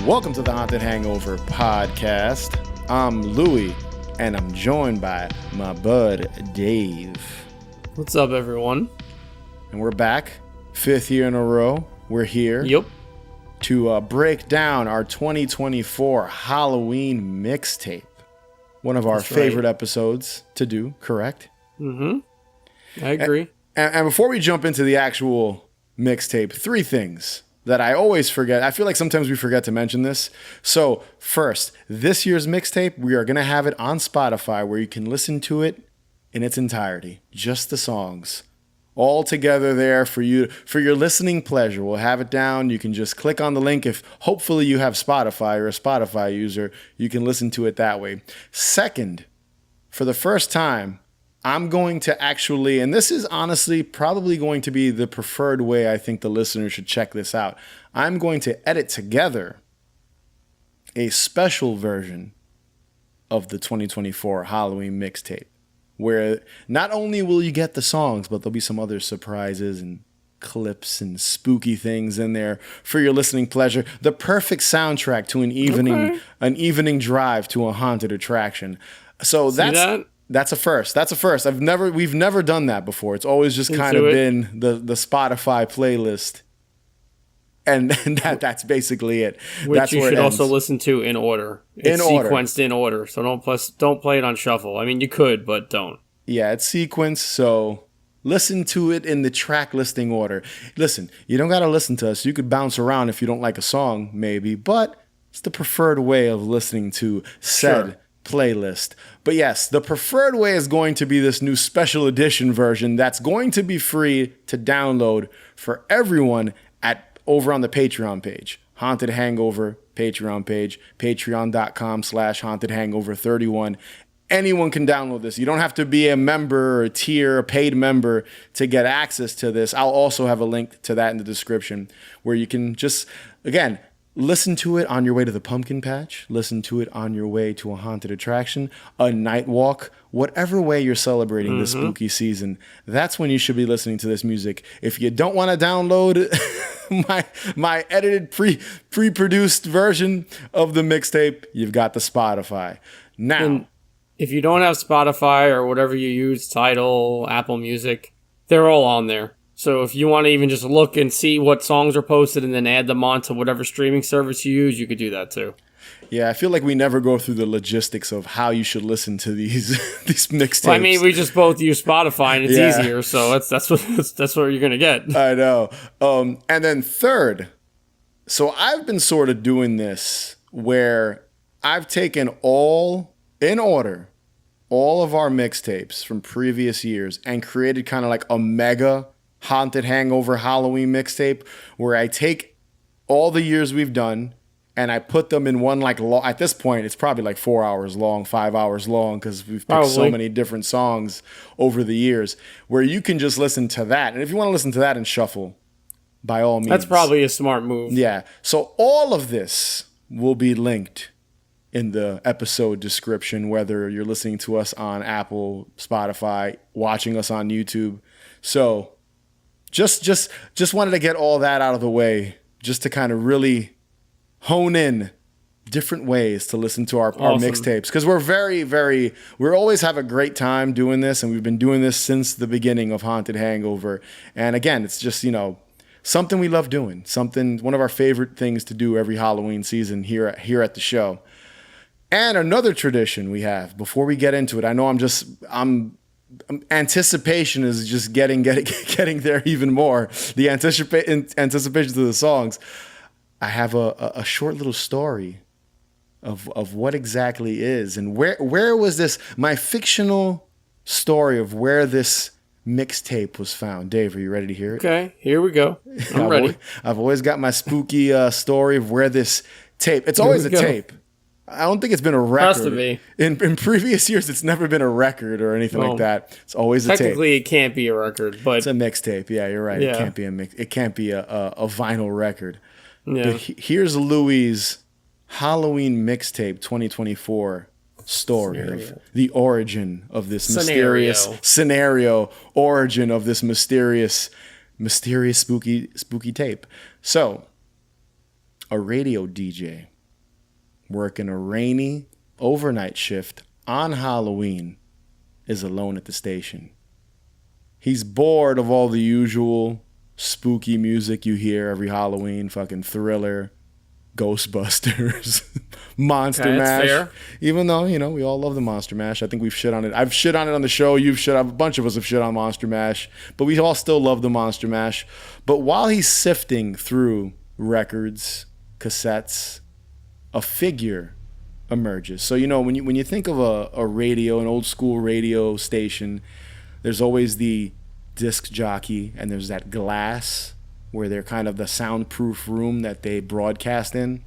Welcome to the Haunted Hangover podcast. I'm Louie, and I'm joined by my bud, Dave. What's up, everyone? And we're back, 5th year in a row. We're here to break down our 2024 Halloween mixtape. One of our favorite episodes to do, correct? Mm-hmm. I agree. And before we jump into the actual mixtape, 3 things that I always forget. I feel like sometimes we forget to mention this. So first, this year's mixtape, we are going to have it on Spotify where you can listen to it in its entirety. Just the songs. All together there for you, for your listening pleasure. We'll have it down. You can just click on the link. If hopefully you have Spotify or a Spotify user, you can listen to it that way. Second, for the first time, I'm going to actually, and this is honestly probably going to be the preferred way I think the listener should check this out. I'm going to edit together a special version of the 2024 Halloween mixtape, where not only will you get the songs, but there'll be some other surprises and clips and spooky things in there for your listening pleasure. The perfect soundtrack to an evening drive to a haunted attraction. So That's a first. We've never done that before. It's always just kind of been the Spotify playlist. And that's basically it. Which that's you where should it ends. Also listen to in order. It's sequenced in order. So don't play it on shuffle. I mean, you could, but don't. Yeah, it's sequenced, so listen to it in the track listing order. Listen, you don't got to listen to us. You could bounce around if you don't like a song, maybe, but it's the preferred way of listening to said playlist. But yes, the preferred way is going to be this new special edition version that's going to be free to download for everyone over on the Patreon page. Haunted Hangover Patreon page, patreon.com/hauntedhangover31. Anyone can download this. You don't have to be a member or a tier, a paid member to get access to this. I'll also have a link to that in the description where you can just, again, listen to it on your way to the pumpkin patch. Listen to it on your way to a haunted attraction, a night walk, whatever way you're celebrating this spooky season. That's when you should be listening to this music. If you don't want to download my edited pre-produced version of the mixtape, you've got the Spotify. Now, and if you don't have Spotify or whatever you use, Tidal, Apple Music, they're all on there. So if you want to even just look and see what songs are posted and then add them on to whatever streaming service you use, you could do that too. Yeah, I feel like we never go through the logistics of how you should listen to these mixtapes. Well, I mean, we just both use Spotify and it's easier, so that's what you're gonna get. I know. And then third, so I've been sort of doing this where I've taken all in order all of our mixtapes from previous years and created kind of like a mega Haunted Hangover Halloween mixtape where I take all the years we've done and I put them in one at this point it's probably like 4 hours long, 5 hours long because we've picked so many different songs over the years where you can just listen to that. And if you want to listen to that and shuffle, by all means. That's probably a smart move. Yeah. So all of this will be linked in the episode description, whether you're listening to us on Apple, Spotify, watching us on YouTube. So just wanted to get all that out of the way, just to kind of really hone in different ways to listen to our mixtapes. Because we always have a great time doing this, and we've been doing this since the beginning of Haunted Hangover. And again, it's just, something we love doing, one of our favorite things to do every Halloween season here at the show. And another tradition we have, before we get into it, I know anticipation is just getting there even more. The anticipation to the songs. I have a short little story of what exactly is and where was this, my fictional story of where this mixtape was found. Dave, are you ready to hear it? Okay, here we go. I'm ready. I've always got my spooky story of where this tape. It's always a tape. I don't think it's been a record. Has to be. In previous years, it's never been a record or anything like that. It's always a tape. Technically, it can't be a record, but it's a mixtape. Yeah, you're right. Yeah. It can't be It can't be a vinyl record. Yeah. But here's Louie's Halloween mixtape 2024 story of the origin of this mysterious origin of this mysterious spooky tape. So, a radio DJ working a rainy overnight shift on Halloween, is alone at the station. He's bored of all the usual spooky music you hear every Halloween, fucking Thriller, Ghostbusters, Monster Mash. Fair. Even though, we all love the Monster Mash. I think we've shit on it. I've shit on it on the show. A bunch of us have shit on Monster Mash. But we all still love the Monster Mash. But while he's sifting through records, cassettes, a figure emerges. So, when you think of a radio, an old school radio station, there's always the disc jockey and there's that glass where they're kind of the soundproof room that they broadcast in.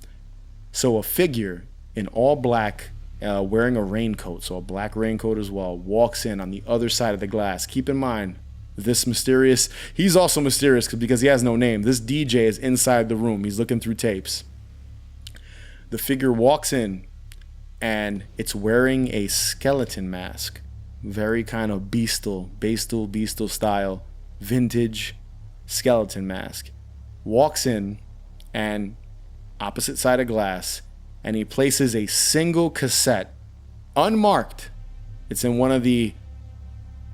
So a figure in all black, wearing a raincoat, so a black raincoat as well, walks in on the other side of the glass. Keep in mind, he's also mysterious because he has no name. This DJ is inside the room. He's looking through tapes. The figure walks in and it's wearing a skeleton mask. Very kind of bestial style, vintage skeleton mask. Walks in and opposite side of glass, and he places a single cassette, unmarked. It's in one of the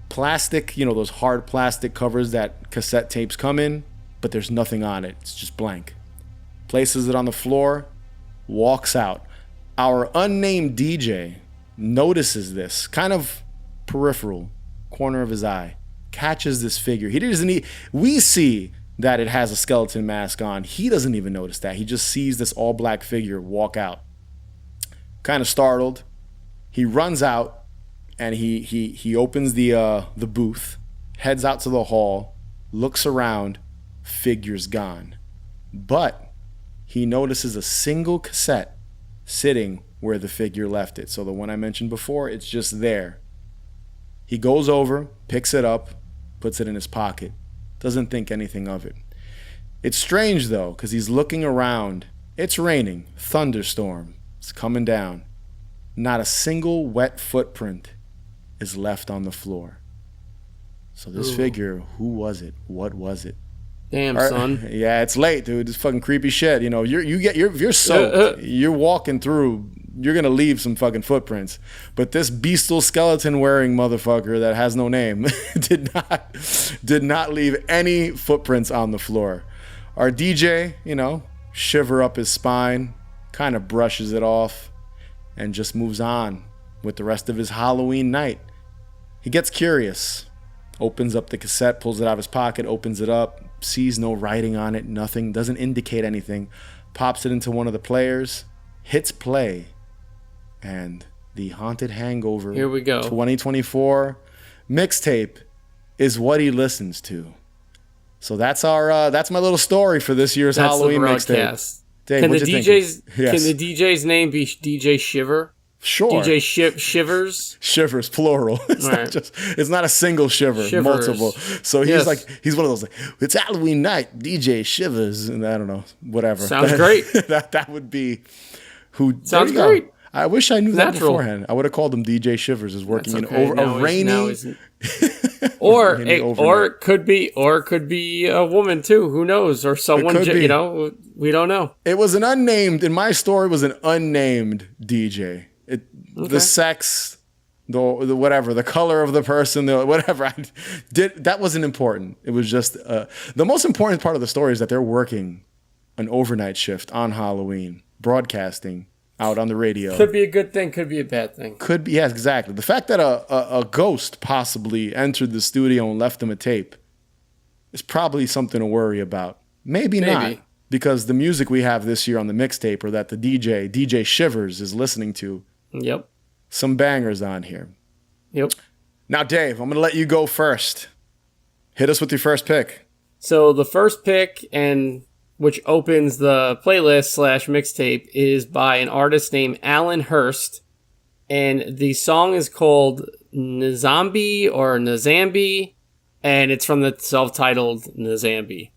plastic, those hard plastic covers that cassette tapes come in, but there's nothing on it. It's just blank. Places it on the floor, walks out. Our unnamed DJ notices this, kind of peripheral, corner of his eye, catches this figure. We see that it has a skeleton mask on. He doesn't even notice that. He just sees this all black figure walk out. Kind of startled. He runs out and he opens the booth, heads out to the hall, looks around, figure's gone. But he notices a single cassette sitting where the figure left it. So the one I mentioned before, it's just there. He goes over, picks it up, puts it in his pocket. Doesn't think anything of it. It's strange, though, because he's looking around. It's raining. Thunderstorm. It's coming down. Not a single wet footprint is left on the floor. So this figure, who was it? What was it? Damn, son. Yeah, it's late, dude. It's fucking creepy shit. If you're soaked, you're walking through, you're gonna leave some fucking footprints. But this bestial skeleton wearing motherfucker that has no name did not leave any footprints on the floor. Our DJ, shiver up his spine, kind of brushes it off, and just moves on with the rest of his Halloween night. He gets curious, opens up the cassette, pulls it out of his pocket, opens it up, sees no writing on it, nothing, doesn't indicate anything, pops it into one of the players, hits play, and the Haunted Hangover Here we go. 2024 mixtape is what he listens to. So that's my little story for this year's Halloween mixtape. Dave, can the DJ's name be DJ Shiver? Sure. DJ Shivers? Shivers, plural. It's not a single shiver, multiple. So he's he's one of those, it's Halloween night, DJ Shivers, and I don't know, whatever. Sounds great. that would be who. Sounds great. I wish I knew that beforehand. I would have called him DJ Shivers is working in a rainy. Or it could be a woman too. Who knows? Or someone, we don't know. It was an unnamed. In my story, was an unnamed DJ. The sex, the whatever, the color of the person, whatever. That wasn't important. It was just the most important part of the story is that they're working an overnight shift on Halloween, broadcasting out on the radio. Could be a good thing, could be a bad thing. Could be, yes, exactly. The fact that a ghost possibly entered the studio and left them a tape is probably something to worry about. Maybe not, because the music we have this year on the mixtape, or that the DJ Shivers, is listening to. Yep. Some bangers on here. Yep. Now, Dave, I'm going to let you go first. Hit us with your first pick. So the first pick, and which opens the playlist / mixtape, is by an artist named Alan Hurst. And the song is called Nzambi or Nzambi, and it's from the self-titled Nzambi.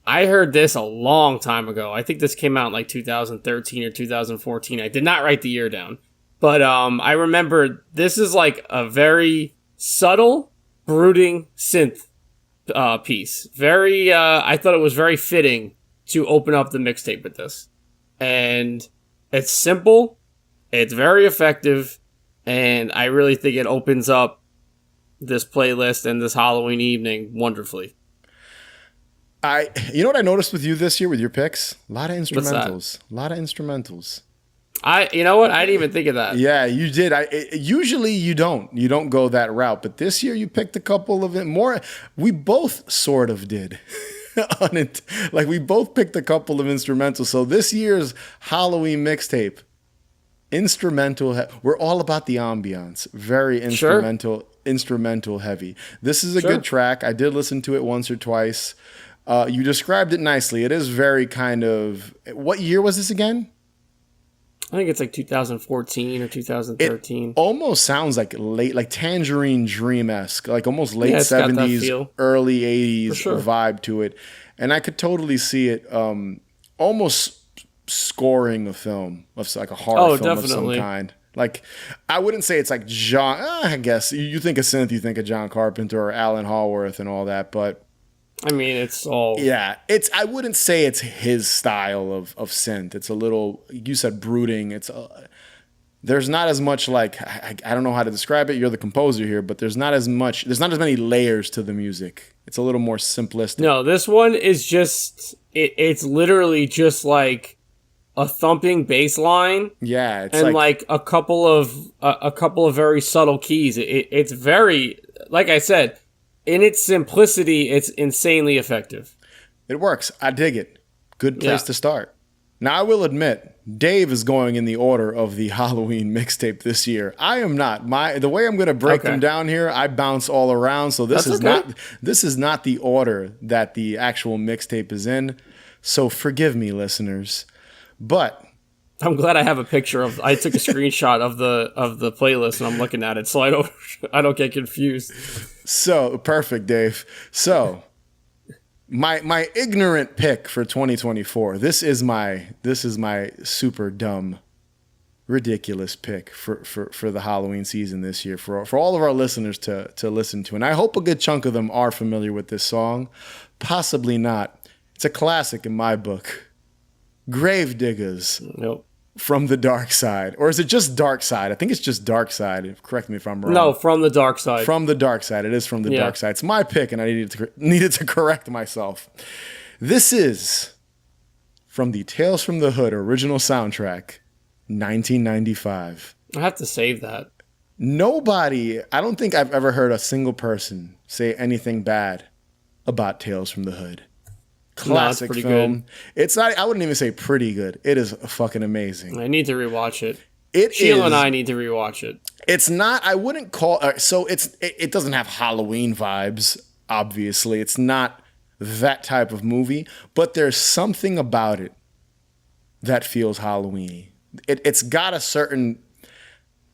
I heard this a long time ago. I think this came out in like 2013 or 2014. I did not write the year down. But I remember this is like a very subtle, brooding synth piece. I thought it was very fitting to open up the mixtape with this. And It's simple, it's very effective, and I really think it opens up this playlist and this Halloween evening wonderfully. You know what I noticed with you this year with your picks? A lot of What's that? instrumentals. A lot of instrumentals. You know what? I didn't even think of that. Yeah, you did. Usually you don't. You don't go that route. But this year you picked a couple of it more. We both sort of did. On it. Like we both picked a couple of instrumentals. So this year's Halloween mixtape, instrumental. We're all about the ambiance. Very instrumental, instrumental heavy. This is a good track. I did listen to it once or twice. You described it nicely. It is very kind of. What year was this again? I think it's like 2014 or 2013. It almost sounds like late, like Tangerine Dream-esque, like almost late it's got that 70s, feel. early 80s sure. vibe to it. And I could totally see it almost scoring a film of like a horror film definitely. of some kind. Like, I wouldn't say it's like John, I guess. You think of synth, you think of John Carpenter or Alan Hallworth and all that, but I mean, it's all... Yeah, I wouldn't say it's his style of synth. It's a little, you said brooding. There's not as much like, I don't know how to describe it. You're the composer here, but there's not as many layers to the music. It's a little more simplistic. No, this one is just, it's literally just like a thumping bass line. Yeah, it's and like a couple of very subtle keys. It's very, like I said, in its simplicity, it's insanely effective. It works. I dig it. Good place to start. Now, I will admit, Dave is going in the order of the Halloween mixtape this year. I am not. The way I'm going to break them down here, I bounce all around. So this is not the order that the actual mixtape is in. So forgive me, listeners. But I'm glad I have a picture of. I took a screenshot of the playlist and I'm looking at it, so I don't get confused. So perfect, Dave. So my ignorant pick for 2024. This is my super dumb, ridiculous pick for the Halloween season this year for all of our listeners to listen to, and I hope a good chunk of them are familiar with this song. Possibly not. It's a classic in my book. Gravediggers. Nope. From the Dark Side. Or is it just Dark Side? I think it's just Dark Side. Correct me if I'm wrong. No, From the Dark Side. From the Dark Side. It is From the Dark Side. It's my pick, and I needed to correct myself. This is from the Tales from the Hood original soundtrack, 1995. I have to save that. I don't think I've ever heard a single person say anything bad about Tales from the Hood. Classic film. Good. It's not. I wouldn't even say pretty good. It is fucking amazing. I need to rewatch it. Sheila and I need to rewatch it. It's not. I wouldn't call. It doesn't have Halloween vibes. Obviously, it's not that type of movie. But there's something about it that feels Halloweeny. It's got a certain.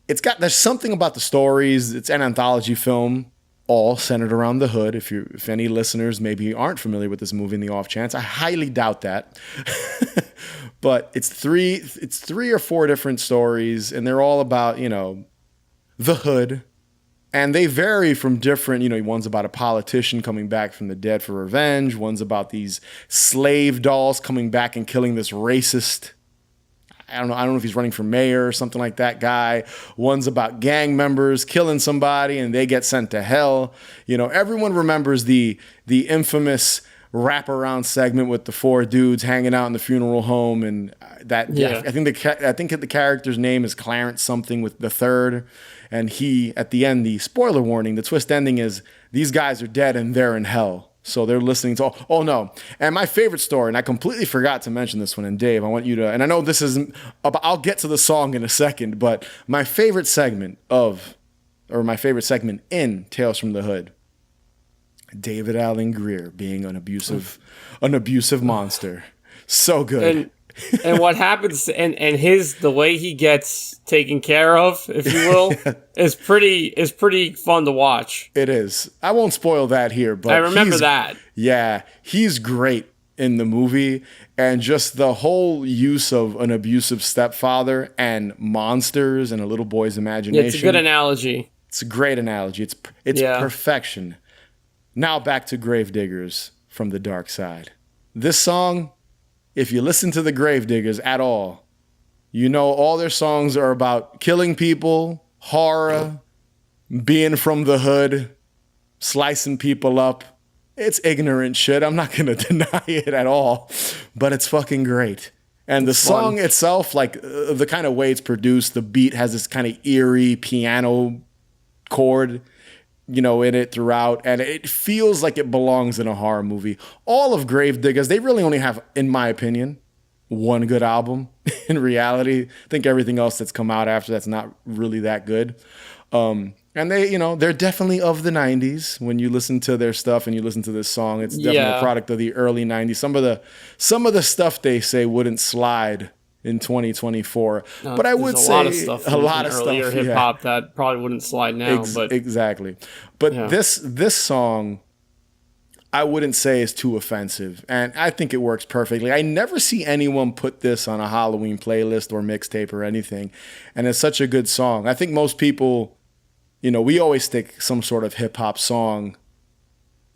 There's something about the stories. It's an anthology film. All centered around the hood. If any listeners maybe aren't familiar with this movie in the off chance, I highly doubt that. But it's three or four different stories, and they're all about, the hood. And they vary from different, one's about a politician coming back from the dead for revenge. One's about these slave dolls coming back and killing this racist, I don't know if he's running for mayor or something like that guy. One's about gang members killing somebody and they get sent to hell. Everyone remembers the infamous wraparound segment with the four dudes hanging out in the funeral home, and that I think the character's name is Clarence something with the third, and he at the end, the spoiler warning, the twist ending is these guys are dead and they're in hell. So they're listening to, oh no. And my favorite story, and I completely forgot to mention this one, and Dave, I want you to, and I know this isn't, I'll get to the song in a second, but my favorite segment in Tales from the Hood, David Allen Greer being an abusive monster. So good. And what happens, and the way he gets taken care of, if you will, is pretty fun to watch. It is. I won't spoil that here, but I remember that. Yeah, he's great in the movie, and just the whole use of an abusive stepfather and monsters and a little boy's imagination. Yeah, it's a good analogy. It's a great analogy. It's perfection. Now back to Gravediggers from the Dark Side. This song, if you listen to the Gravediggers at all, You know, all their songs are about killing people, horror, being from the hood, slicing people up. It's ignorant shit. I'm not going to deny it at all, but it's fucking great. And the song itself, like the kind of way it's produced, the beat has this kind of eerie piano chord, you know, in it throughout. And it feels like it belongs in a horror movie. All of Gravediggers, they really only have, in my opinion, one good album. In reality, I think everything else that's come out after that's not really that good. And they, you know, they're definitely of the 90s. When you listen to their stuff and you listen to this song, it's definitely a product of the early 90s. Some of the stuff they say wouldn't slide in 2024. No, but I would say a lot of stuff earlier hip hop that probably wouldn't slide now. But exactly. But this song, I wouldn't say is too offensive, and I think it works perfectly. I never see anyone put this on a Halloween playlist or mixtape or anything, and it's such a good song. I think most people, you know, we always stick some sort of hip hop song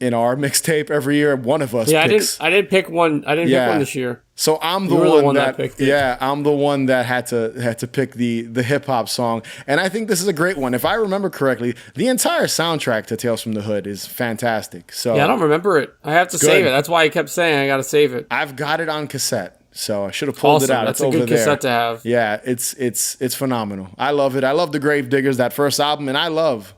in our mixtape every year. One of us picks. I didn't pick one. I didn't pick one this year. So I'm the one that picked it. Yeah, I'm the one that had to pick the hip hop song, and I think this is a great one. If I remember correctly, the entire soundtrack to Tales from the Hood is fantastic. So yeah, I don't remember it. I have to save it. That's why I kept saying I got to save it. I've got it on cassette, so I should have pulled it out. That's a good cassette to have. Yeah, it's phenomenal. I love it. I love the Gravediggers, that first album, and I love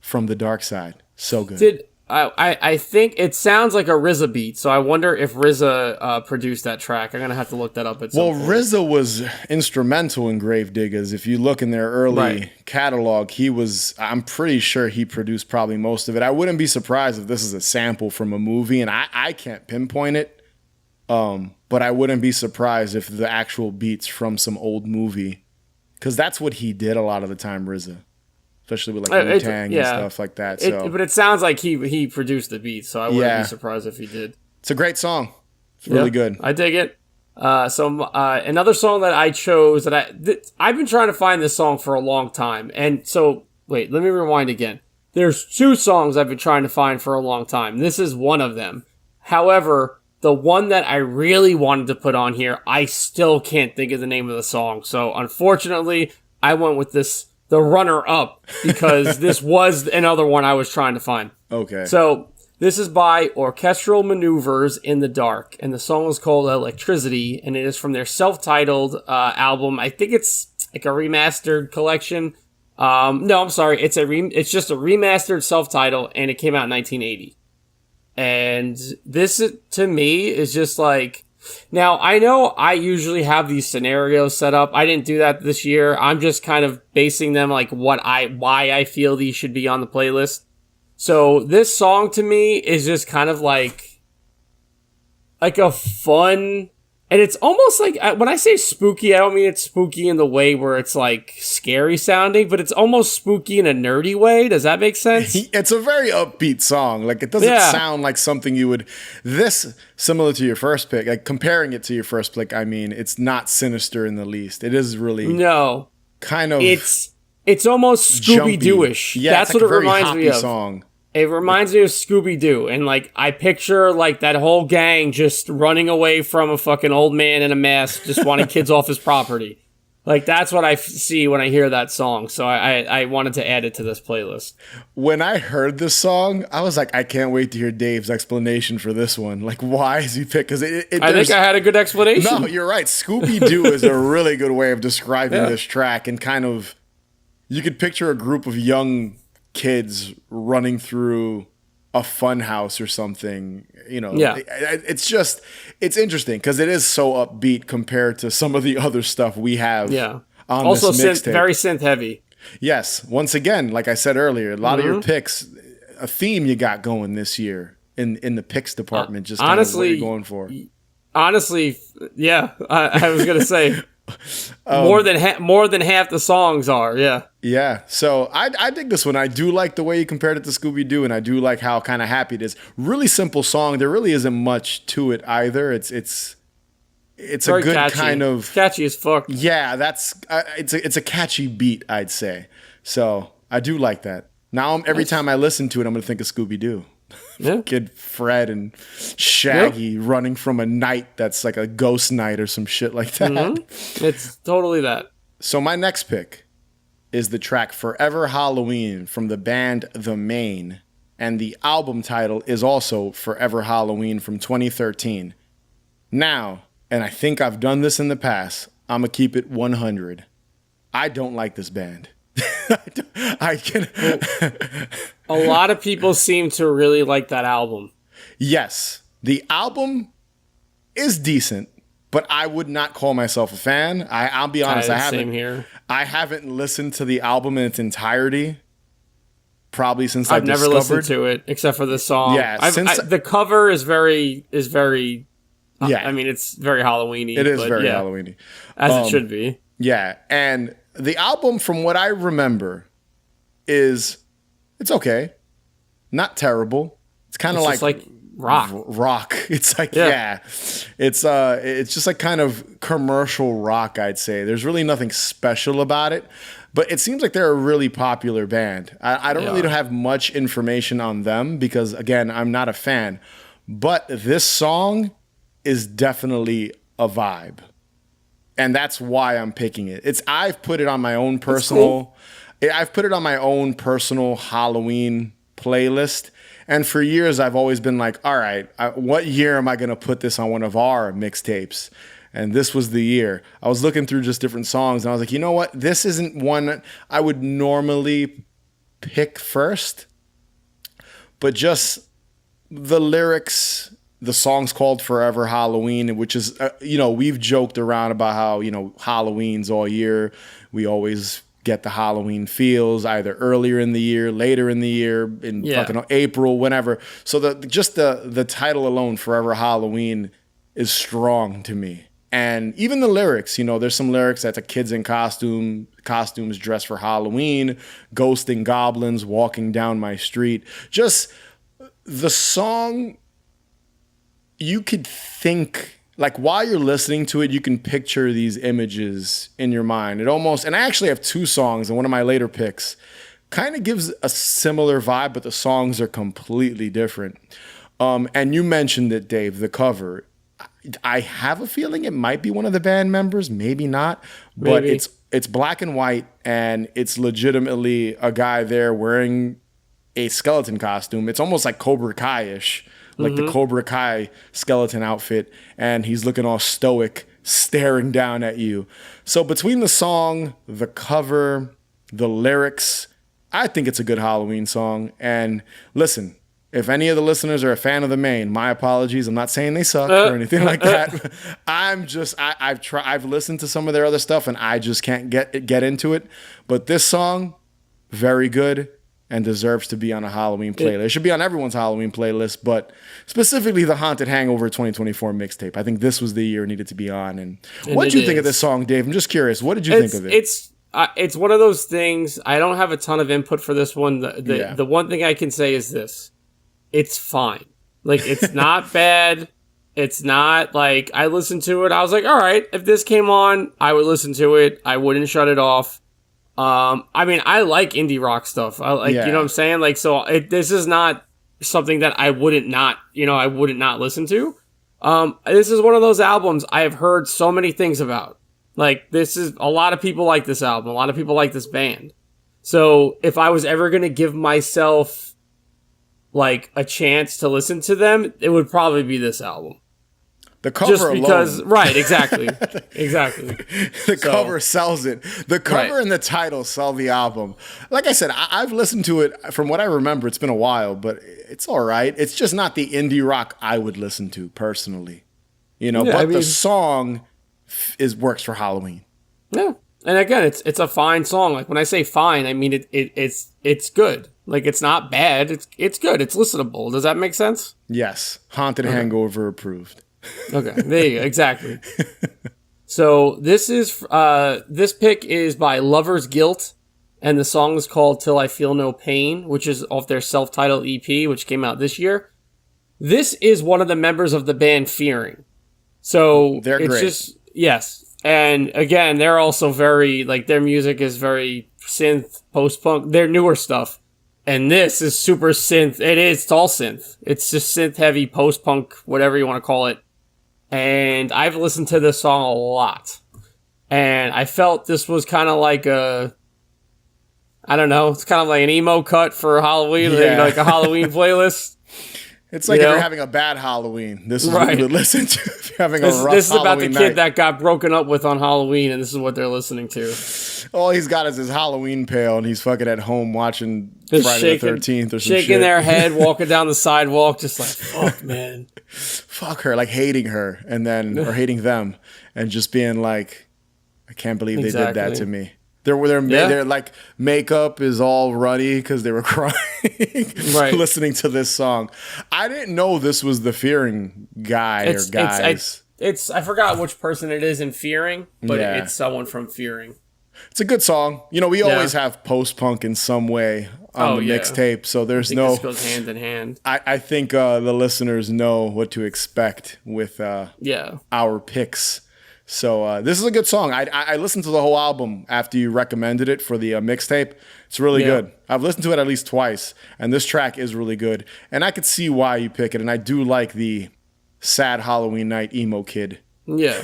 From the Dark Side. So good. I think it sounds like a RZA beat, so I wonder if RZA produced that track. I'm gonna have to look that up at some point. RZA was instrumental in Gravediggers. If you look in their early catalog, I'm pretty sure he produced probably most of it. I wouldn't be surprised if this is a sample from a movie, and I can't pinpoint it. But I wouldn't be surprised if the actual beat's from some old movie, because that's what he did a lot of the time, RZA. Especially with like Wu-Tang and stuff like that. But it sounds like he produced the beat, so I wouldn't be surprised if he did. It's a great song. It's really good. I dig it. So another song that I chose that I've been trying to find this song for a long time. And so, wait, let me rewind again. There's two songs I've been trying to find for a long time. This is one of them. However, the one that I really wanted to put on here, I still can't think of the name of the song. So unfortunately, I went with the runner-up, because this was another one I was trying to find. Okay. So this is by Orchestral Maneuvers in the Dark, and the song is called Electricity, and it is from their self-titled album. I think it's like a remastered collection. No, I'm sorry. It's just a remastered self-titled, and it came out in 1980. And this, to me, is just like... Now, I know I usually have these scenarios set up. I didn't do that this year. I'm just kind of basing them like why I feel these should be on the playlist. So this song to me is just kind of like a fun, and it's almost like, when I say spooky, I don't mean it's spooky in the way where it's like scary sounding, but it's almost spooky in a nerdy way. Does that make sense? It's a very upbeat song. Like, it doesn't sound like something you would, similar to your first pick, like comparing it to your first pick, I mean, it's not sinister in the least. It is really kind of, it's almost Scooby-Doo-ish. Yeah, that's it's like what it reminds me of. Song. It reminds me of Scooby-Doo, and like I picture like that whole gang just running away from a fucking old man in a mask, just wanting kids off his property. Like, that's what I see when I hear that song. So I wanted to add it to this playlist. When I heard this song, I was like, I can't wait to hear Dave's explanation for this one. Like, why is he picked? Because I think I had a good explanation. No, you're right. Scooby-Doo is a really good way of describing this track, and kind of, you could picture a group of young kids running through a fun house or something, you know. It's interesting because it is so upbeat compared to some of the other stuff we have on also this mixtape. Very synth heavy. Yes, once again, like I said earlier, a lot of your picks, a theme you got going this year in the picks department, just honestly, kind of what you're going for. Honestly, I was gonna say more than half the songs are, Yeah, so I dig this one. I do like the way you compared it to Scooby-Doo, and I do like how kind of happy it is. Really simple song. There really isn't much to it either. It's a good catchy. Kind of catchy as fuck. Yeah, that's it's a catchy beat, I'd say. So I do like that. Now every time I listen to it, I'm gonna think of Scooby-Doo. Yeah. Kid Fred and Shaggy running from a night that's like a ghost night or some shit like that. Mm-hmm. It's totally that. So my next pick is the track Forever Halloween from the band The Maine. And the album title is also Forever Halloween from 2013. Now, and I think I've done this in the past, I'm going to keep it 100. I don't like this band. I can. A lot of people seem to really like that album. Yes, the album is decent, but I would not call myself a fan. I'll be honest, Same here. I haven't listened to the album in its entirety probably since I've never listened discovered. to it except for the song. Yeah, the cover is very. Yeah. I mean, it's very Halloweeny. It is but very yeah, Halloweeny. as it should be. Yeah, and the album, from what I remember, it's okay, not terrible. It's kind of It's like just like rock. Rock. It's like it's just like kind of commercial rock. I'd say there's really nothing special about it, but it seems like they're a really popular band. I don't really have much information on them because again, I'm not a fan. But this song is definitely a vibe. And that's why I'm picking it. I've put it on my own personal Halloween playlist. And for years, I've always been like, all right, what year am I going to put this on one of our mixtapes? And this was the year. I was looking through just different songs and I was like, you know what? This isn't one I would normally pick first, but just the lyrics. The song's called Forever Halloween, which is, we've joked around about how, Halloween's all year. We always get the Halloween feels either earlier in the year, later in the year, in fucking April, whenever. So the title alone, Forever Halloween, is strong to me. And even the lyrics, there's some lyrics that's a kids in costumes dressed for Halloween, ghosting goblins, walking down my street. Just the song. You could think, like, while you're listening to it, you can picture these images in your mind. And I actually have two songs, and one of my later picks kind of gives a similar vibe, but the songs are completely different. And you mentioned it, Dave, the cover. I have a feeling it might be one of the band members, maybe not, but Maybe. it's black and white, and it's legitimately a guy there wearing a skeleton costume. It's almost like Cobra Kai-ish. Like the Cobra Kai skeleton outfit, and he's looking all stoic, staring down at you. So between the song, the cover, the lyrics, I think it's a good Halloween song. And listen, if any of the listeners are a fan of The Maine, my apologies. I'm not saying they suck or anything like that. I've listened to some of their other stuff, and I just can't get into it. But this song, very good. And deserves to be on a Halloween playlist. It should be on everyone's Halloween playlist, but specifically the Haunted Hangover 2024 mixtape. I think this was the year it needed to be on. And what did you think of this song, Dave? I'm just curious. What did you think of it? It's one of those things. I don't have a ton of input for this one. The one thing I can say is this: it's fine. Like, it's not bad. It's not like I listened to it. I was like, all right, if this came on, I would listen to it. I wouldn't shut it off. I mean, I like indie rock stuff. You know what I'm saying? Like, so this is not something that I wouldn't not listen to. This is one of those albums I have heard so many things about. Like, this is, a lot of people like this album. A lot of people like this band. So if I was ever going to give myself like a chance to listen to them, it would probably be this album. The cover just because, alone. Right, exactly. Exactly. The cover sells it. The cover and the title sell the album. Like I said, I've listened to it. From what I remember, it's been a while, but it's all right. It's just not the indie rock I would listen to personally. The song works for Halloween. Yeah. And again, it's a fine song. Like, when I say fine, I mean it's good. Like, it's not bad. It's good. It's listenable. Does that make sense? Yes. Haunted Hangover approved. Okay, there you go. Exactly. So this pick is by Lover's Guilt, and the song is called Till I Feel No Pain, which is off their self-titled EP, which came out this year. This is one of the members of the band Fearing. So they're great. Yes. And again, they're also very, like, their music is very synth, post-punk, their newer stuff. And this is super synth. It's all synth. It's just synth heavy, post-punk, whatever you want to call it. And I've listened to this song a lot. And I felt this was kind of like I don't know, it's kind of like an emo cut for Halloween, like a Halloween playlist. It's like if you're having a bad Halloween, this is what you would listen to. If you're having a rough This is about Halloween the kid night. that got broken up with on Halloween, and this is what they're listening to. All he's got is his Halloween pail, and he's fucking at home watching Just Friday the 13th or some shit. shaking their head, walking down the sidewalk, just like, fuck, man. Fuck her, like hating her, or hating them, and just being like, I can't believe they did that to me. Their like makeup is all ruddy because they were crying, listening to this song. I didn't know this was the Fearing guy or guys. I forgot which person it is in Fearing, but it's someone from Fearing. It's a good song. You know, we always have post-punk in some way on the mixtape, so there's this goes hand in hand. I think the listeners know what to expect with our picks. So this is a good song. I listened to the whole album after you recommended it for the mixtape. It's really good. I've listened to it at least twice, and this track is really good. And I could see why you pick it, and I do like the sad Halloween night emo kid. Yeah,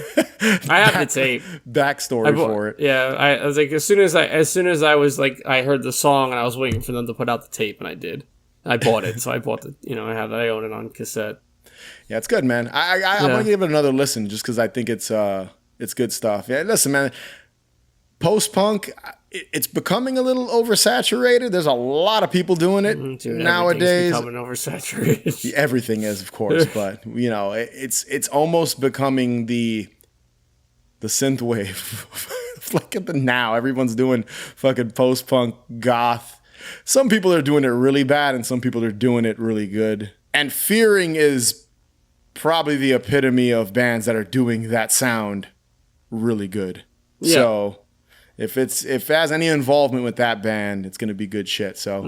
I have the tape. Backstory for it. Yeah, I was like, as soon as I was like, I heard the song and I was waiting for them to put out the tape, and I did. I bought it, so I bought I own it on cassette. Yeah, it's good, man. I'm gonna give it another listen just because I think it's good stuff. Yeah, listen, man. Post punk, it's becoming a little oversaturated. There's a lot of people doing it nowadays. Becoming oversaturated. Everything is, of course, but it's almost becoming the synth wave. Like at the now, everyone's doing fucking post punk goth. Some people are doing it really bad, and some people are doing it really good. And Fearing is probably the epitome of bands that are doing that sound really good. Yeah. So if it has any involvement with that band, it's going to be good shit. So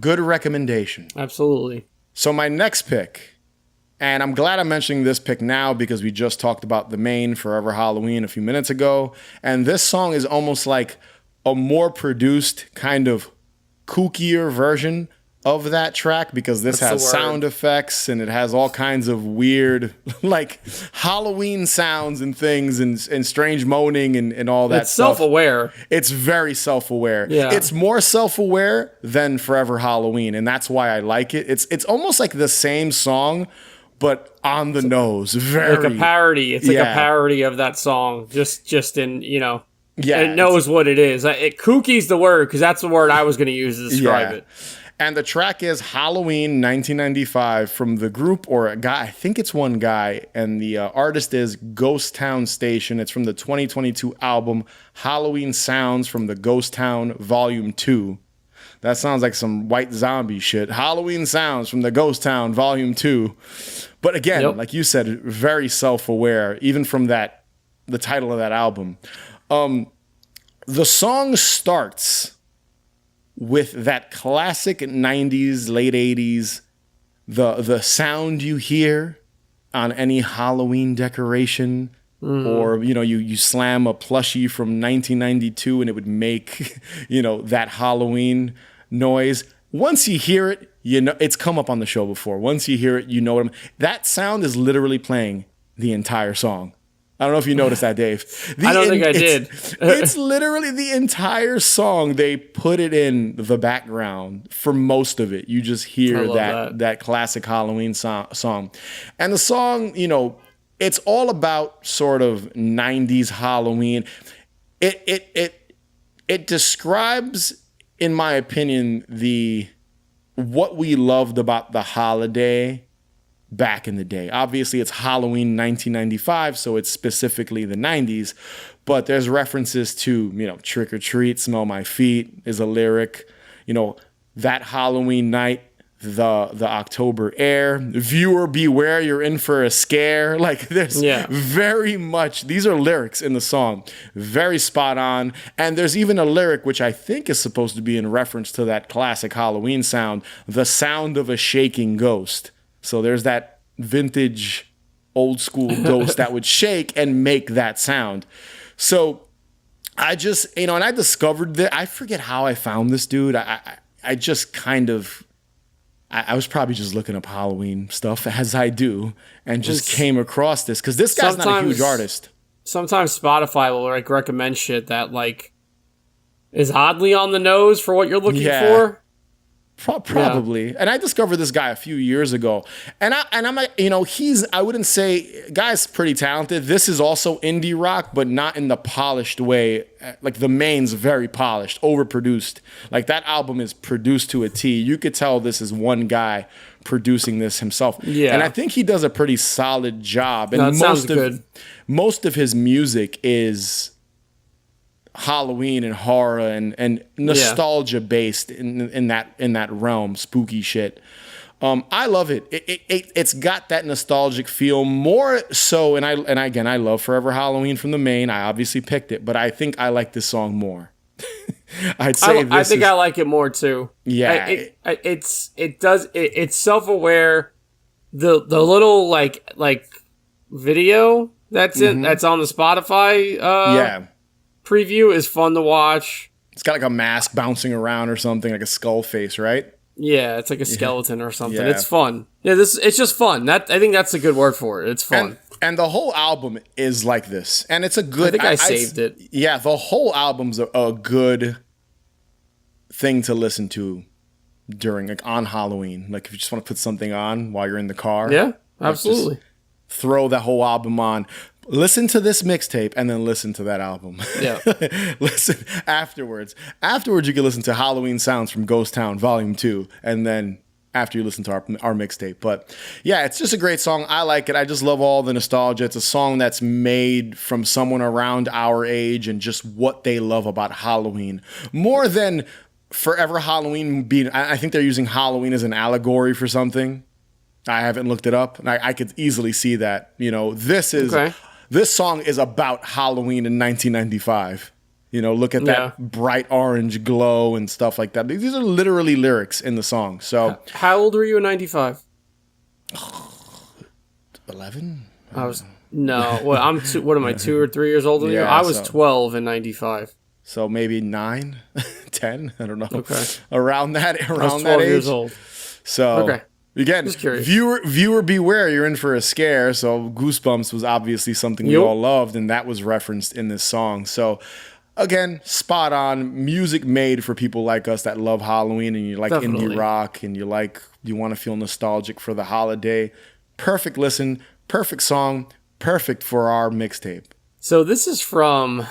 good recommendation. Absolutely. So my next pick, and I'm glad I'm mentioning this pick now because we just talked about the main Forever Halloween a few minutes ago. And this song is almost like a more produced, kind of kookier version of that track because this has sound effects and it has all kinds of weird like Halloween sounds and things and strange moaning and all that stuff. It's self-aware. It's very self-aware. Yeah. It's more self-aware than Forever Halloween, and that's why I like it. It's almost like the same song but on the nose. Very like a parody. It's like a parody of that song just in, Yeah, it knows what it is. Kookie's the word because that's the word I was going to use to describe it. And the track is Halloween 1995 from the group or a guy. I think it's one guy. And the artist is Ghost Town Station. It's from the 2022 album Halloween Sounds from the Ghost Town Volume 2. That sounds like some white zombie shit. Halloween Sounds from the Ghost Town Volume 2. But again, like you said, very self-aware, even from the title of that album. The song starts with that classic 90s, late 80s, the sound you hear on any Halloween decoration, or, you slam a plushie from 1992 and it would make, that Halloween noise. Once you hear it, it's come up on the show before. Once you hear it, you know what that sound is literally playing the entire song. I don't know if you noticed that, Dave. I don't think I did. It's literally the entire song. They put it in the background for most of it. You just hear that classic Halloween song. And the song, it's all about sort of 90s Halloween. It describes, in my opinion, what we loved about the holiday back in the day. Obviously, it's Halloween 1995, so it's specifically the 90s, but there's references to, Trick or Treat, Smell My Feet is a lyric, that Halloween night, the October air, viewer beware, you're in for a scare. Like there's very much, these are lyrics in the song, very spot on. And there's even a lyric, which I think is supposed to be in reference to that classic Halloween sound, the sound of a shaking ghost. So there's that vintage old school ghost that would shake and make that sound. So I just, and I discovered that, I forget how I found this dude. I just kind of, I was probably just looking up Halloween stuff as I do, and just came across this because this guy's not a huge artist. Sometimes Spotify will like recommend shit that like is oddly on the nose for what you're looking for. Probably. And I discovered this guy a few years ago. And I'm like, I wouldn't say, guy's pretty talented. This is also indie rock, but not in the polished way. Like the main's very polished, overproduced. Like that album is produced to a T. You could tell this is one guy producing this himself. Yeah. And I think he does a pretty solid job. And that sounds good. Most of his music is Halloween and horror and nostalgia based in that realm, spooky shit. I love it. It's got that nostalgic feel more so. And I love Forever Halloween from the main. I obviously picked it, but I think I like this song more. I'd say I like it more too. Yeah, it's self-aware. The little like video that's that's on the Spotify. Preview is fun to watch. It's got like a mask bouncing around or something, like a skull face, right? Yeah, it's like a skeleton or something. Yeah. It's fun. Yeah, it's just fun. I think that's a good word for it. It's fun. And the whole album is like this. And it's a good... I think I saved it. Yeah, the whole album's a good thing to listen to during, like, on Halloween. Like, if you just want to put something on while you're in the car. Yeah, absolutely. Like throw that whole album on. Listen to this mixtape and then listen to that album. Yeah. Listen afterwards. Afterwards, you can listen to Halloween Sounds from Ghost Town Volume 2. And then after you listen to our mixtape. But yeah, it's just a great song. I like it. I just love all the nostalgia. It's a song that's made from someone around our age and just what they love about Halloween. More than Forever Halloween being... I think they're using Halloween as an allegory for something. I haven't looked it up. And I could easily see that. This is... Okay. This song is about Halloween in 1995. Look at that bright orange glow and stuff like that. These are literally lyrics in the song. So, how old were you in 95? 11? No. Well, I'm what am I, 2 or 3 years older than you? I was 12 in 95. So maybe 9, 10, I don't know. Okay. Around that I was 12 years old. So, okay. Again, viewer beware, you're in for a scare. So Goosebumps was obviously something we all loved, and that was referenced in this song. So again, spot on. Music made for people like us that love Halloween and you like indie rock and you want to feel nostalgic for the holiday. Perfect listen, perfect song, perfect for our mixtape. So this is from...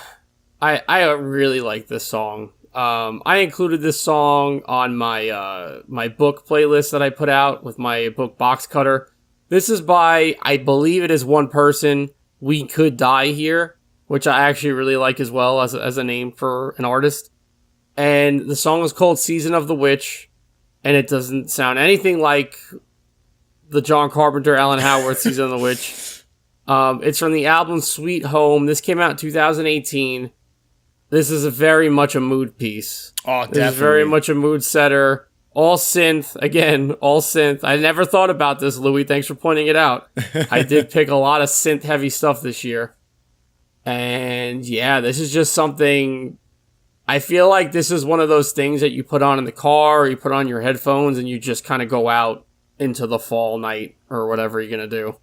I really like this song. I included this song on my my book playlist that I put out with my book Box Cutter. This is by, I believe it is one person, We Could Die Here, which I actually really like as well as a name for an artist. And the song is called Season of the Witch, and it doesn't sound anything like the John Carpenter, Alan Howarth Season of the Witch. It's from the album Sweet Home. This came out in 2018. This is very much a mood piece. Oh, definitely. This is very much a mood setter. All synth. Again, all synth. I never thought about this, Louis. Thanks for pointing it out. I did pick a lot of synth-heavy stuff this year. And yeah, this is just something... I feel like this is one of those things that you put on in the car or you put on your headphones and you just kind of go out into the fall night or whatever you're going to do.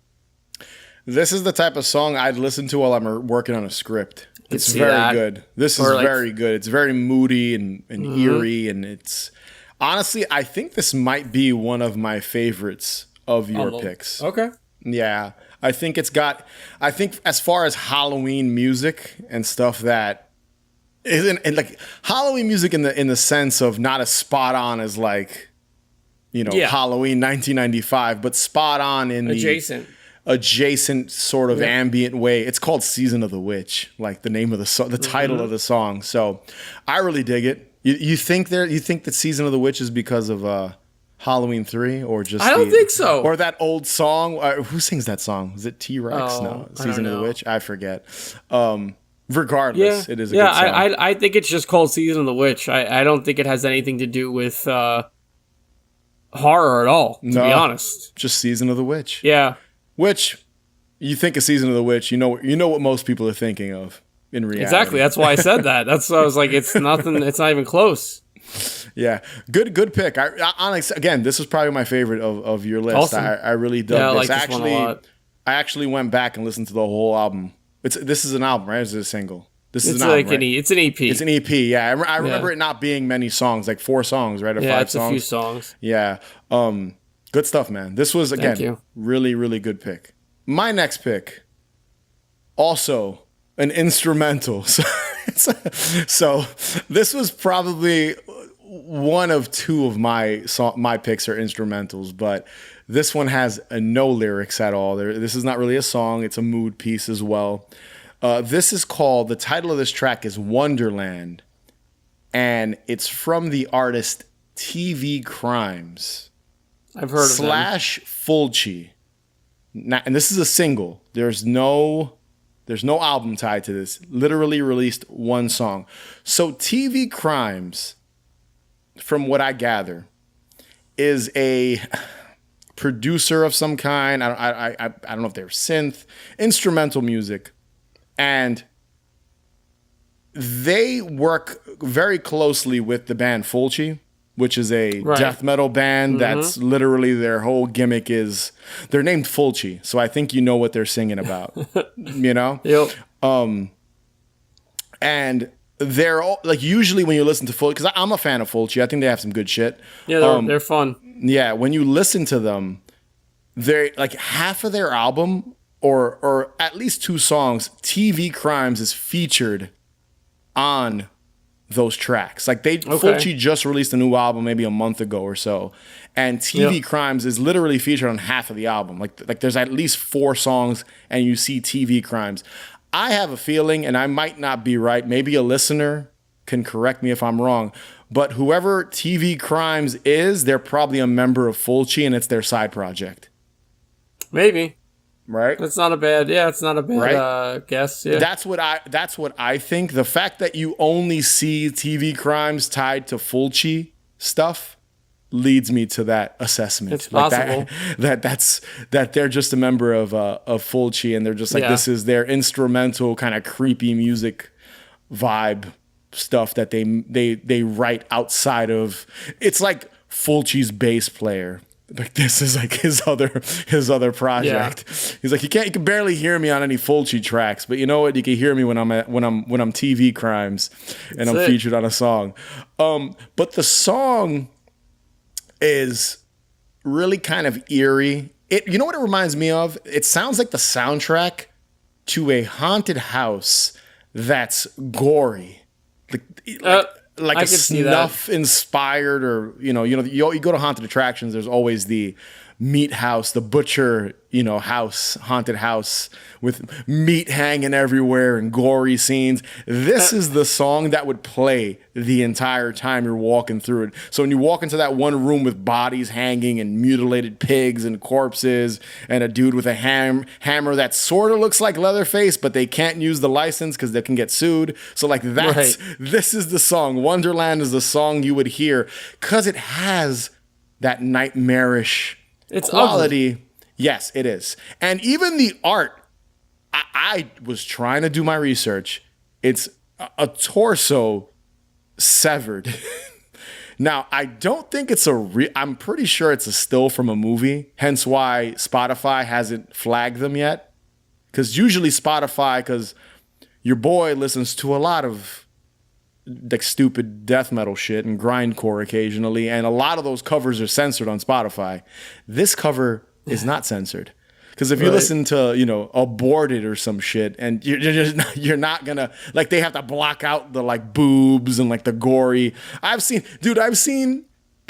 This is the type of song I'd listen to while I'm working on a script. It's very good. This is very good. It's very moody and eerie, and it's honestly, I think this might be one of my favorites of your picks. Okay. Yeah, I think as far as Halloween music and stuff that isn't, and like Halloween music in the sense of not as spot on as like, Halloween 1995, but spot on in adjacent sort of ambient way. It's called Season of the Witch, like the name of the title of the song. So I really dig it. You think that Season of the Witch is because of Halloween 3 or just I don't think so. Or that old song. Who sings that song? Is it T-Rex? Oh, no, Season of the Witch. I forget. Regardless, it is a good song. I think it's just called Season of the Witch. I don't think it has anything to do with horror at all, to be honest. Just Season of the Witch. Yeah. Which, you think of Season of the Witch, you know what most people are thinking of in reality. Exactly. That's why I said that. That's why I was like, it's nothing. It's not even close. Yeah, good pick. Honestly, again, this is probably my favorite of your list. Awesome. I really dug Yeah, I this. like this one a lot. I actually went back and listened to the whole album. This is an album, right? Or is it a single? This is It's an like album, right? it's an EP. It's an EP. Yeah, I remember it not being many songs, like 4 songs, right, or Yeah, 5 it's songs. a few songs. Yeah. Good stuff, man. This was Thank again you. really really good pick. My next pick, also an instrumental. So this was probably one of 2 of my picks are instrumentals, but this one has no lyrics at all. This is not really a song; it's a mood piece as well. This is called, the title of this track is Wonderland, and it's from the artist TV Crimes I've heard of them. / Fulci. And this is a single. There's no album tied to this. Literally released 1 song. So TV Crimes, from what I gather, is a producer of some kind. I don't know if they're synth, instrumental music. And they work very closely with the band Fulci, which is a death metal band that's literally their whole gimmick is they're named Fulci. So I think you know what they're singing about, you know? Yep. And they're all, like, usually when you listen to Fulci, because I'm a fan of Fulci, I think they have some good shit. Yeah, they're fun. Yeah, when you listen to them, they're like half of their album or at least 2 songs, TV Crimes is featured on those tracks. Like Fulci just released a new album maybe a month ago or so, and TV Crimes is literally featured on half of the album. Like there's at least 4 songs and you see TV Crimes. I have a feeling, and I might not be right, maybe a listener can correct me if I'm wrong, but whoever TV Crimes is, they're probably a member of Fulci and it's their side project. Maybe. Right? It's not a bad guess. Yeah. That's what I think. The fact that you only see TV Crimes tied to Fulci stuff leads me to that assessment. It's possible. That they're just a member of Fulci, and they're just like, this is their instrumental kind of creepy music vibe stuff that they write outside of. It's like Fulci's bass player. Like, this is like his other project. Yeah. He's like, you can barely hear me on any Fulci tracks, but you know what? You can hear me when I'm TV Crimes and I'm featured on a song. But the song is really kind of eerie. You know what it reminds me of? It sounds like the soundtrack to a haunted house that's gory. Like a snuff inspired, or you go to haunted attractions, there's always the meat house, the butcher, haunted house with meat hanging everywhere and gory scenes. This is the song that would play the entire time you're walking through it. So when you walk into that one room with bodies hanging and mutilated pigs and corpses and a dude with a hammer that sort of looks like Leatherface, but they can't use the license because they can get sued. So like this is the song. Wonderland is the song you would hear because it has that nightmarish quality. Ugly. Yes, it is. And even the art, I was trying to do my research. It's a torso severed. Now, I don't think it's I'm pretty sure it's a still from a movie, hence why Spotify hasn't flagged them yet. Because usually Spotify, because your boy listens to a lot of like stupid death metal shit and grindcore occasionally, and a lot of those covers are censored on Spotify. This cover is not censored. Because if you listen to, Aborted or some shit, and you're not gonna, like, they have to block out the like boobs and like the gory. I've seen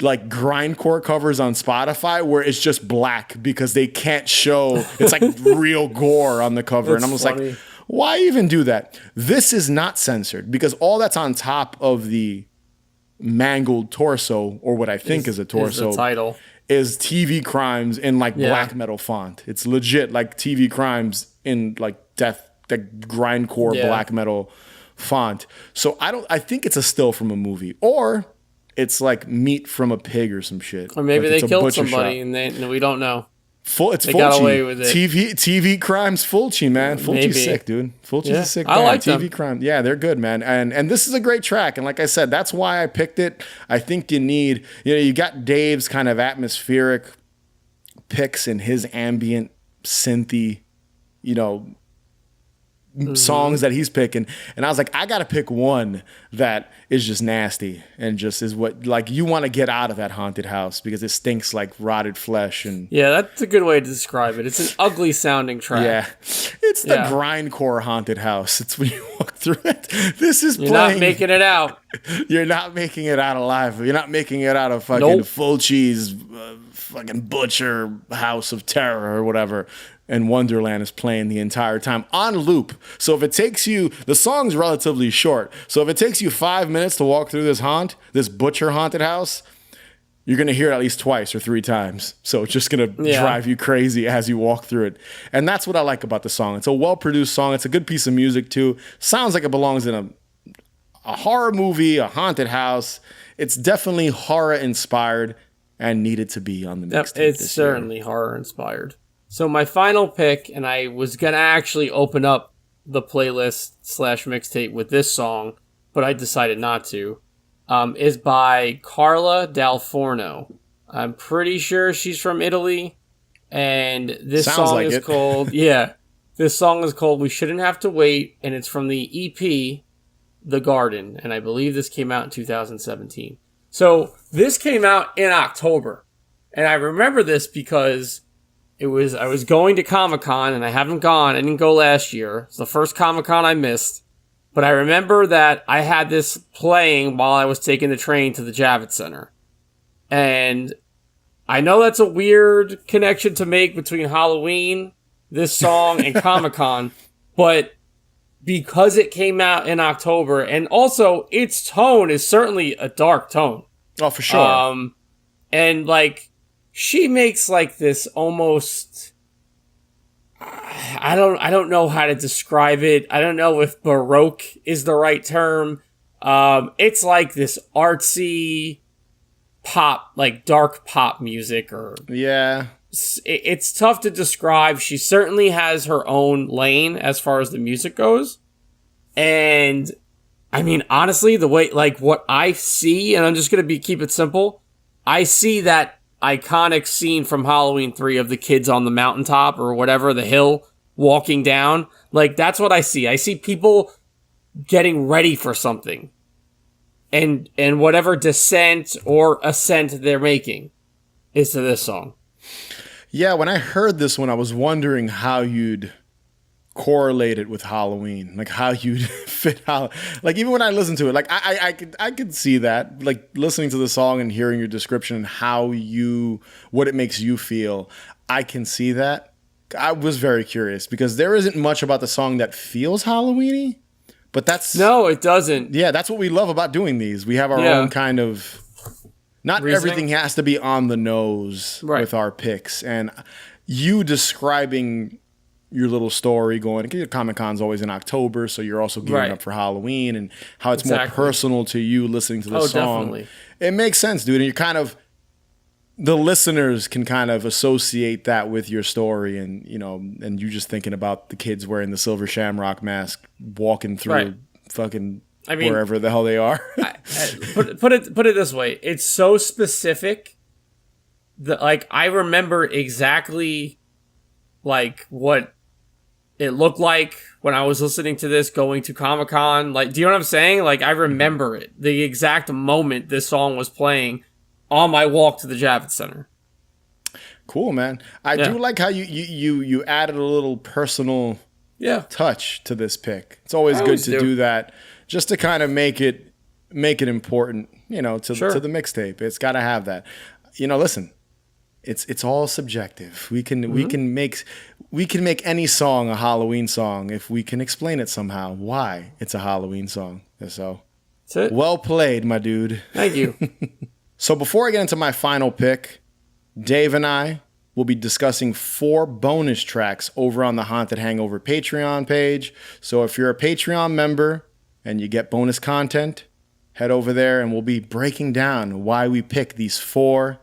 like grindcore covers on Spotify where it's just black because they can't show, it's like real gore on the cover. That's and I'm just funny. like, why even do that? This is not censored because all that's on top of the mangled torso, or what I think is a torso, is the title. Is TV Crimes in like black metal font. It's legit like TV Crimes in like grindcore black metal font. So I think it's a still from a movie, or it's like meat from a pig or some shit. Or maybe like they killed somebody and we don't know. It's They got away Fulci. with it. TV crimes Fulci, man. Fulci's Maybe. sick, dude. Fulci's Yeah, a sick I band. like TV them. crime. Yeah, they're good, man. And this is a great track. And like I said, that's why I picked it. I think you got Dave's kind of atmospheric picks and his ambient synthy, songs that he's picking, and I was like, I gotta pick one that is just nasty and just is what like you want to get out of that haunted house because it stinks like rotted flesh. And Yeah, that's a good way to describe it. It's an ugly sounding track. yeah, it's the grindcore haunted house. It's when you walk through it. This is You're playing. not making it out. You're not making it out alive. You're not making it out of fucking Nope. full cheese, fucking butcher house of terror or whatever. And Wonderland is playing the entire time on loop. So if it takes you, the song's relatively short. So if it takes you 5 minutes to walk through this butcher haunted house, you're going to hear it at least twice or 3 times. So it's just going to drive you crazy as you walk through it. And that's what I like about the song. It's a well-produced song. It's a good piece of music too. Sounds like it belongs in a horror movie, a haunted house. It's definitely horror inspired and needed to be on the mixtape. It's certainly horror inspired. So my final pick, and I was going to actually open up the playlist / mixtape with this song, but I decided not to, is by Carla Dal Forno. I'm pretty sure she's from Italy, and this song is called, this song is called We Shouldn't Have to Wait, and it's from the EP, The Garden, and I believe this came out in 2017. So this came out in October, and I remember this because I was going to Comic-Con, and I haven't gone. I didn't go last year. It's the first Comic-Con I missed. But I remember that I had this playing while I was taking the train to the Javits Center. And I know that's a weird connection to make between Halloween, this song, and Comic-Con. But because it came out in October, and also its tone is certainly a dark tone. Oh, for sure. And like, she makes like this almost, I don't know how to describe it. I don't know if Baroque is the right term. It's like this artsy pop, like dark pop music, or yeah. It's tough to describe. She certainly has her own lane as far as the music goes. And I mean, honestly, the way, like what I see, and I'm just going to keep it simple. I see that iconic scene from Halloween 3 of the kids on the mountaintop or whatever, the hill, walking down. Like, that's what I see. I see people getting ready for something. And whatever descent or ascent they're making is to this song. Yeah, when I heard this one, I was wondering how you'd correlate it with Halloween, like how you'd fit how, like even when I listen to it, like I could see that, like listening to the song and hearing your description and what it makes you feel, I can see that. I was very curious because there isn't much about the song that feels Halloween-y, but no, it doesn't. Yeah, that's what we love about doing these. We have our own kind of, not reasoning. Everything has to be on the nose with our picks, and you describing your little story going, Comic-Con's always in October, so you're also gearing up for Halloween, and how it's more personal to you listening to this song. Definitely. It makes sense, dude. And you're kind of, the listeners can kind of associate that with your story, and and you just thinking about the kids wearing the silver shamrock mask, walking through fucking wherever the hell they are. Put it this way, it's so specific that like I remember exactly like what it looked like when I was listening to this going to Comic-Con. Like, do you know what I'm saying? Like, I remember it, the exact moment this song was playing on my walk to the Javits Center. Cool, man. I do like how you added a little personal touch to this pick. It's always good to do that, just to kind of make it important, to the mixtape. It's got to have that. Listen, it's all subjective. We can make any song a Halloween song if we can explain it somehow why it's a Halloween song. So that's it. Well played, my dude. Thank you. So before I get into my final pick, Dave and I will be discussing 4 bonus tracks over on the Haunted Hangover Patreon page. So if you're a Patreon member and you get bonus content, head over there and we'll be breaking down why we pick these 4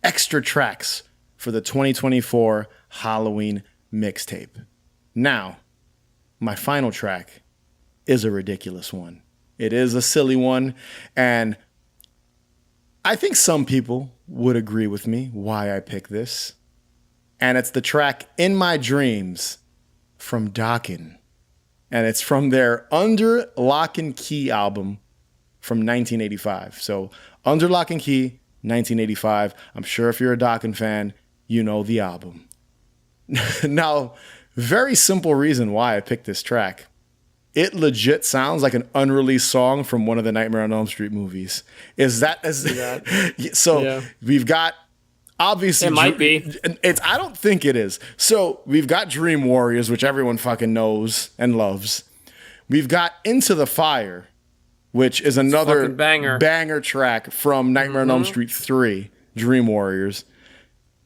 extra tracks for the 2024 Halloween mixtape. Now, my final track is a ridiculous one. It is a silly one, and I think some people would agree with me why I picked this. And it's the track In My Dreams from Dokken. And it's from their Under Lock and Key album from 1985. So Under Lock and Key, 1985. I'm sure if you're a Dokken fan, you know the album. Now, very simple reason why I picked this track. It legit sounds like an unreleased song from one of the Nightmare on Elm Street movies. So we've got, obviously, it might be. I don't think it is. So we've got Dream Warriors, which everyone fucking knows and loves. We've got Into the Fire, which is another banger track from Nightmare on Elm Street 3, Dream Warriors.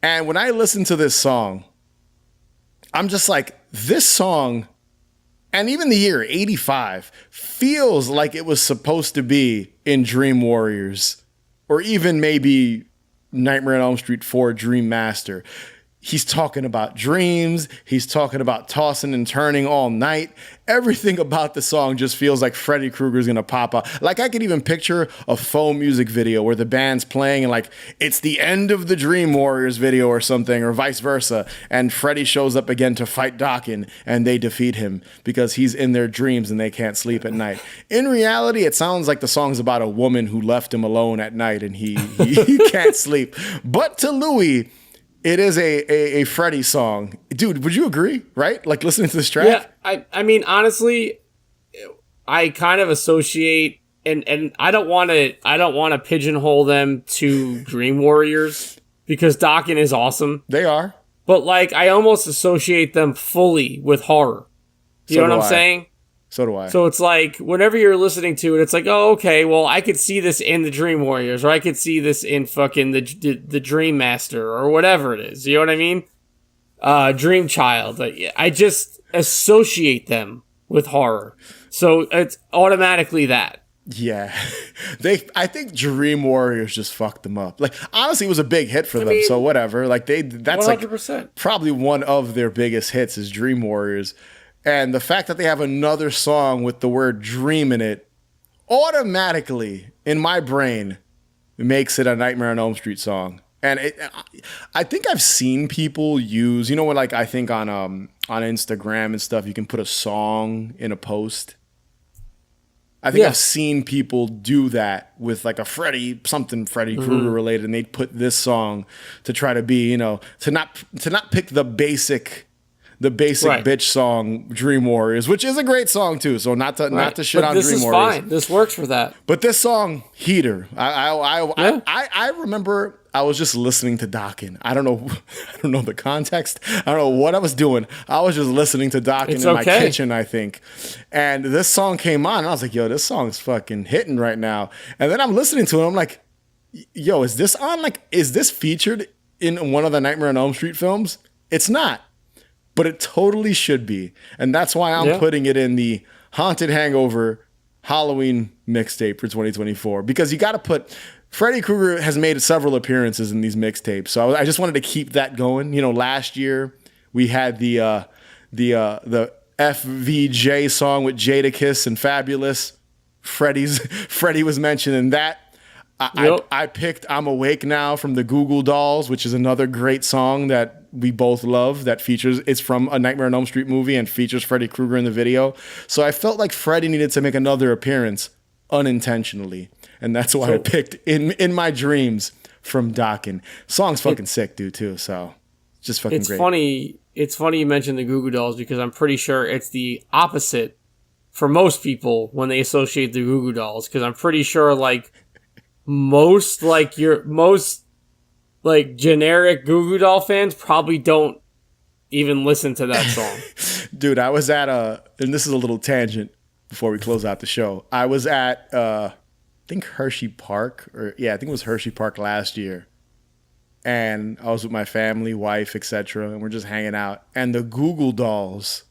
And when I listen to this song, I'm just like, this song, and even the year 85, feels like it was supposed to be in Dream Warriors, or even maybe Nightmare on Elm Street 4 Dream Master. He's talking about dreams. He's talking about tossing and turning all night. Everything about the song just feels like Freddy Krueger's gonna pop up. Like, I could even picture a faux music video where the band's playing and like it's the end of the Dream Warriors video or something, or vice versa. And Freddy shows up again to fight Dokken and they defeat him because he's in their dreams and they can't sleep at night. In reality, it sounds like the song's about a woman who left him alone at night and he can't sleep. But to Louis, it is a Freddy song. Dude, would you agree, right? Like, listening to this track? Yeah, I mean, honestly, I kind of associate, and I don't want to pigeonhole them to Dream Warriors, because Dokken is awesome. They are. But, like, I almost associate them fully with horror. You know what I'm saying? So do I. So it's like, whenever you're listening to it, it's like, oh, okay, well, I could see this in the Dream Warriors, or I could see this in fucking the Dream Master, or whatever it is. You know what I mean? Dream Child. I just associate them with horror. So it's automatically that. Yeah. I think Dream Warriors just fucked them up. Like, honestly, it was a big hit for them, so whatever. Like, that's 100%. Like probably one of their biggest hits is Dream Warriors. And the fact that they have another song with the word dream in it, automatically, in my brain, makes it a Nightmare on Elm Street song. And I think I've seen people use, you know what, like, I think on Instagram and stuff, you can put a song in a post. I think I've seen people do that with like a Freddy Krueger related, and they'd put this song to try to be, to not pick the basic bitch song Dream Warriors, which is a great song too. So not to shit on Dream Warriors. This is fine. This works for that. But this song, Heater, I remember I was just listening to Dokken. I don't know the context. I don't know what I was doing. I was just listening to Dokken in my kitchen, I think. And this song came on, and I was like, yo, this song's fucking hitting right now. And then I'm listening to it, I'm like, yo, is this on? Like, is this featured in one of the Nightmare on Elm Street films? It's not. But it totally should be. And that's why I'm putting it in the Haunted Hangover Halloween mixtape for 2024. Because you got to put... Freddy Krueger has made several appearances in these mixtapes. So I just wanted to keep that going. Last year we had the FVJ song with Jadakiss and Fabulous. Freddy was mentioned in that. I picked I'm Awake Now from the Goo Goo Dolls, which is another great song that we both love, it's from a Nightmare on Elm Street movie and features Freddy Krueger in the video. So I felt like Freddy needed to make another appearance unintentionally. And that's why I picked In My Dreams from Dokken. Song's fucking sick, dude, too. So just fucking great. It's funny you mentioned the Goo Goo Dolls, because I'm pretty sure it's the opposite for most people when they associate the Goo Goo Dolls. Because I'm pretty sure most generic Goo Goo Doll fans probably don't even listen to that song. Dude, I was at and this is a little tangent before we close out the show. I was at I think Hershey Park, I think it was Hershey Park last year. And I was with my family, wife, etc., and we're just hanging out. And the Goo Goo Dolls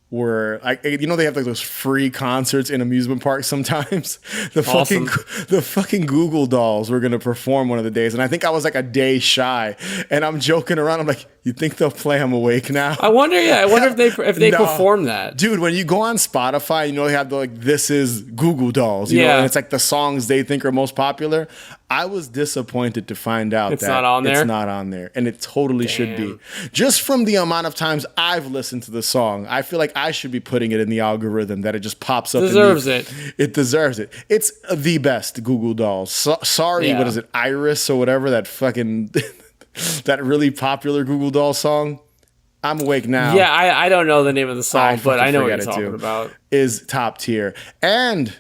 were like, they have like those free concerts in amusement parks sometimes. Awesome. The fucking Google Dolls were gonna perform one of the days, and I think I was like a day shy. And I'm joking around. I'm like, you think they'll play "I'm Awake Now"? I wonder if they No. perform that. Dude, when you go on Spotify, they have the like, this is Google Dolls, you know, Yeah. and it's like the songs they think are most popular. I was disappointed to find out It's that not on there? it's not on there, and it totally should be. Just from the amount of times I've listened to the song, I feel like I should be putting it in the algorithm that it just pops up. Deserves it. It deserves it. It's the best Google Dolls. Sorry, Yeah. what is it, Iris or whatever, that fucking that really popular Google Doll song. I'm Awake Now. Yeah, I don't know the name of the song, but I know what you're forget it talking about. Is top tier, and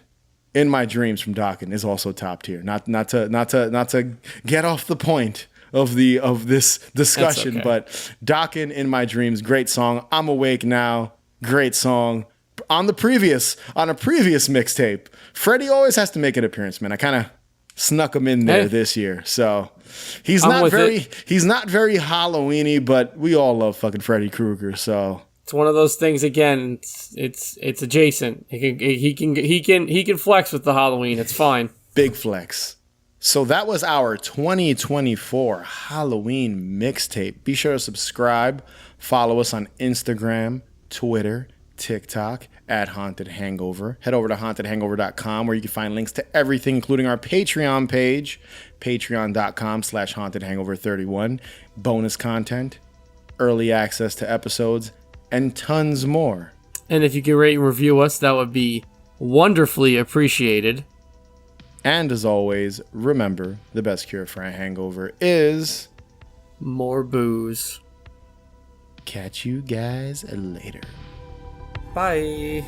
In My Dreams from Dokken is also top tier. Not to get off the point of this discussion, okay. but Dokken, In My Dreams, great song. I'm Awake Now, great song. On a previous mixtape, Freddie always has to make an appearance, man. I kind of snuck him in there this year, so he's I'm not with very it. he's not very Halloween-y, but we all love fucking Freddy Krueger, so. It's one of those things. Again, it's adjacent. He can flex with the Halloween. It's fine. Big flex. So that was our 2024 Halloween mixtape. Be sure to subscribe. Follow us on Instagram, Twitter, TikTok at Haunted Hangover. Head over to hauntedhangover.com where you can find links to everything, including our Patreon page, patreon.com/hauntedhangover31. Bonus content, early access to episodes, and tons more. And if you can rate and review us, that would be wonderfully appreciated. And as always, remember, the best cure for a hangover is... more booze. Catch you guys later. Bye.